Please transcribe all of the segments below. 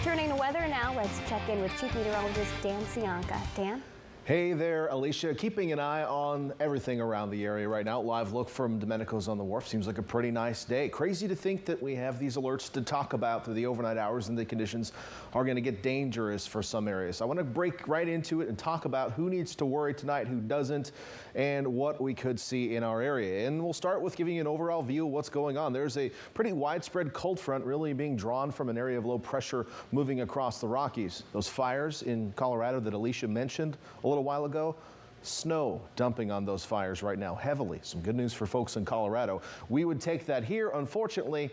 Turning to weather now, let's check in with Chief Meteorologist Dan Cianca. Dan? Hey there, Alicia. Keeping an eye on everything around the area right now. Live look from Domenico's on the Wharf. Seems like a pretty nice day. Crazy to think that we have these alerts to talk about through the overnight hours, and the conditions are going to get dangerous for some areas. I want to break right into it and talk about who needs to worry tonight, who doesn't, and what we could see in our area. And we'll start with giving you an overall view of what's going on. There's a pretty widespread cold front really being drawn from an area of low pressure moving across the Rockies. Those fires in Colorado that Alicia mentioned a little while ago, snow dumping on those fires right now heavily. Some good news for folks in Colorado. We would take that here. Unfortunately,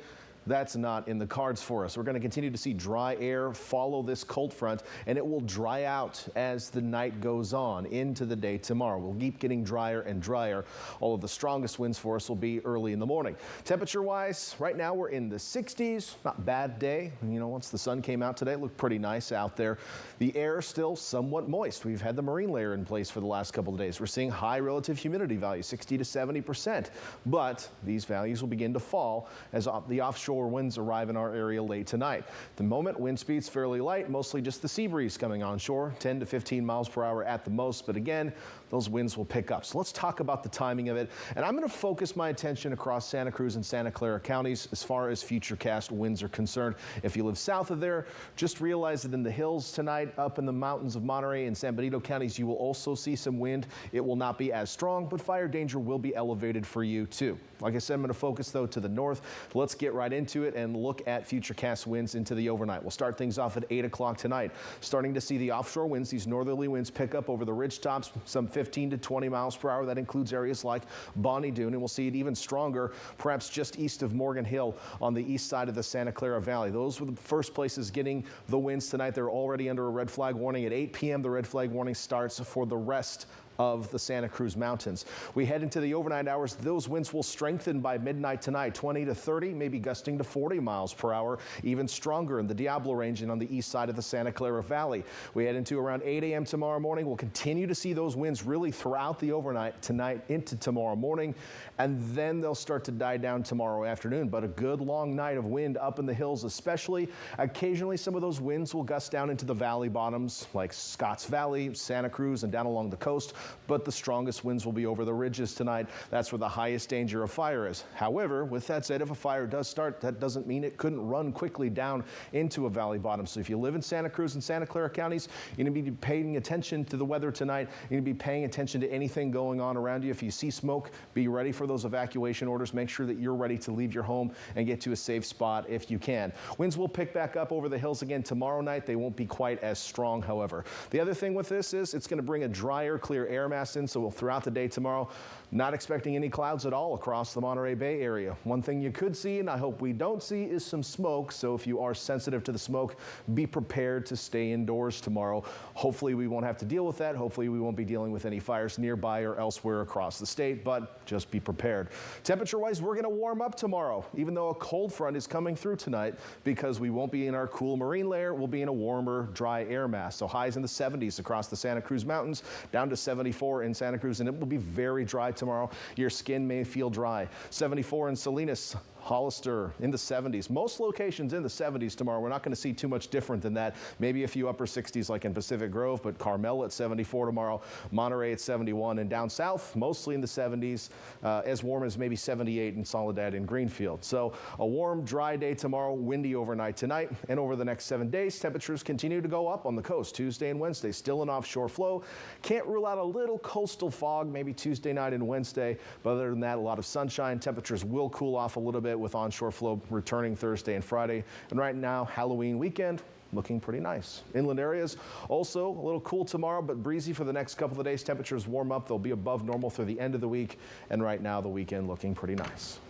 that's not in the cards for us. We're going to continue to see dry air follow this cold front, and it will dry out as the night goes on into the day tomorrow. We'll keep getting drier and drier. All of the strongest winds for us will be early in the morning. Temperature-wise, right now we're in the 60s. Not a bad day. You know, once the sun came out today, it looked pretty nice out there. The air still somewhat moist. We've had the marine layer in place for the last couple of days. We're seeing high relative humidity values, 60 to 70%. But these values will begin to fall as the offshore winds arrive in our area late tonight. At the moment, wind speeds fairly light, mostly just the sea breeze coming onshore, 10 to 15 miles per hour at the most. But again, those winds will pick up. So let's talk about the timing of it. And I'm going to focus my attention across Santa Cruz and Santa Clara counties as far as FUTURECAST winds are concerned. If you live south of there, just realize that in the hills tonight, up in the mountains of Monterey and San Benito counties, you will also see some wind. It will not be as strong, but fire danger will be elevated for you too. Like I said, I'm going to focus though to the north. Let's get right into it and look at FUTURECAST winds into the overnight. We'll start things off at 8 o'clock tonight. Starting to see the offshore winds, these northerly winds pick up over the ridge tops, some 15 to 20 miles per hour. That includes areas like Bonnie Doon, and we'll see it even stronger, perhaps just east of Morgan Hill on the east side of the Santa Clara Valley. Those were the first places getting the winds tonight. They're already under a red flag warning. At 8 p.m., the red flag warning starts for the rest of the Santa Cruz Mountains. We head into the overnight hours. Those winds will strengthen by midnight tonight, 20 to 30, maybe gusting to 40 miles per hour, even stronger in the Diablo Range and on the east side of the Santa Clara Valley. We head into around 8 a.m. tomorrow morning. We'll continue to see those winds really throughout the overnight tonight into tomorrow morning, and then they'll start to die down tomorrow afternoon. But a good long night of wind up in the hills, especially. Occasionally, some of those winds will gust down into the valley bottoms like Scotts Valley, Santa Cruz, and down along the coast. But the strongest winds will be over the ridges tonight. That's where the highest danger of fire is. However, with that said, if a fire does start, that doesn't mean it couldn't run quickly down into a valley bottom. So if you live in Santa Cruz and Santa Clara counties, you're going to be paying attention to the weather tonight. You're going to be paying attention to anything going on around you. If you see smoke, be ready for those evacuation orders. Make sure that you're ready to leave your home and get to a safe spot if you can. Winds will pick back up over the hills again tomorrow night. They won't be quite as strong, however. The other thing with this is it's going to bring a drier, clear air mass in, so throughout the day tomorrow, not expecting any clouds at all across the Monterey Bay area. One thing you could see, and I hope we don't see, is some smoke. So if you are sensitive to the smoke, be prepared to stay indoors tomorrow. Hopefully we won't have to deal with that. Hopefully we won't be dealing with any fires nearby or elsewhere across the state, but just be prepared. Temperature-wise, we're going to warm up tomorrow, even though a cold front is coming through tonight, because we won't be in our cool marine layer. We'll be in a warmer, dry air mass. So highs in the 70s across the Santa Cruz Mountains, down to 74 in Santa Cruz, and it will be very dry tomorrow. Your skin may feel dry. 74 in Salinas, Hollister in the 70s. Most locations in the 70s tomorrow. We're not going to see too much different than that. Maybe a few upper 60s like in Pacific Grove, but Carmel at 74 tomorrow, Monterey at 71, and down south, mostly in the 70s, as warm as maybe 78 in Soledad and Greenfield. So a warm, dry day tomorrow, windy overnight tonight, and over the next 7 days, temperatures continue to go up on the coast. Tuesday and Wednesday, still an offshore flow. Can't rule out a little coastal fog, maybe Tuesday night and Wednesday, but other than that, a lot of sunshine. Temperatures will cool off a little bit with onshore flow returning Thursday and Friday. And right now, Halloween weekend looking pretty nice. Inland areas also a little cool tomorrow, but breezy for the next couple of days. Temperatures warm up. They'll be above normal through the end of the week. And right now, the weekend looking pretty nice.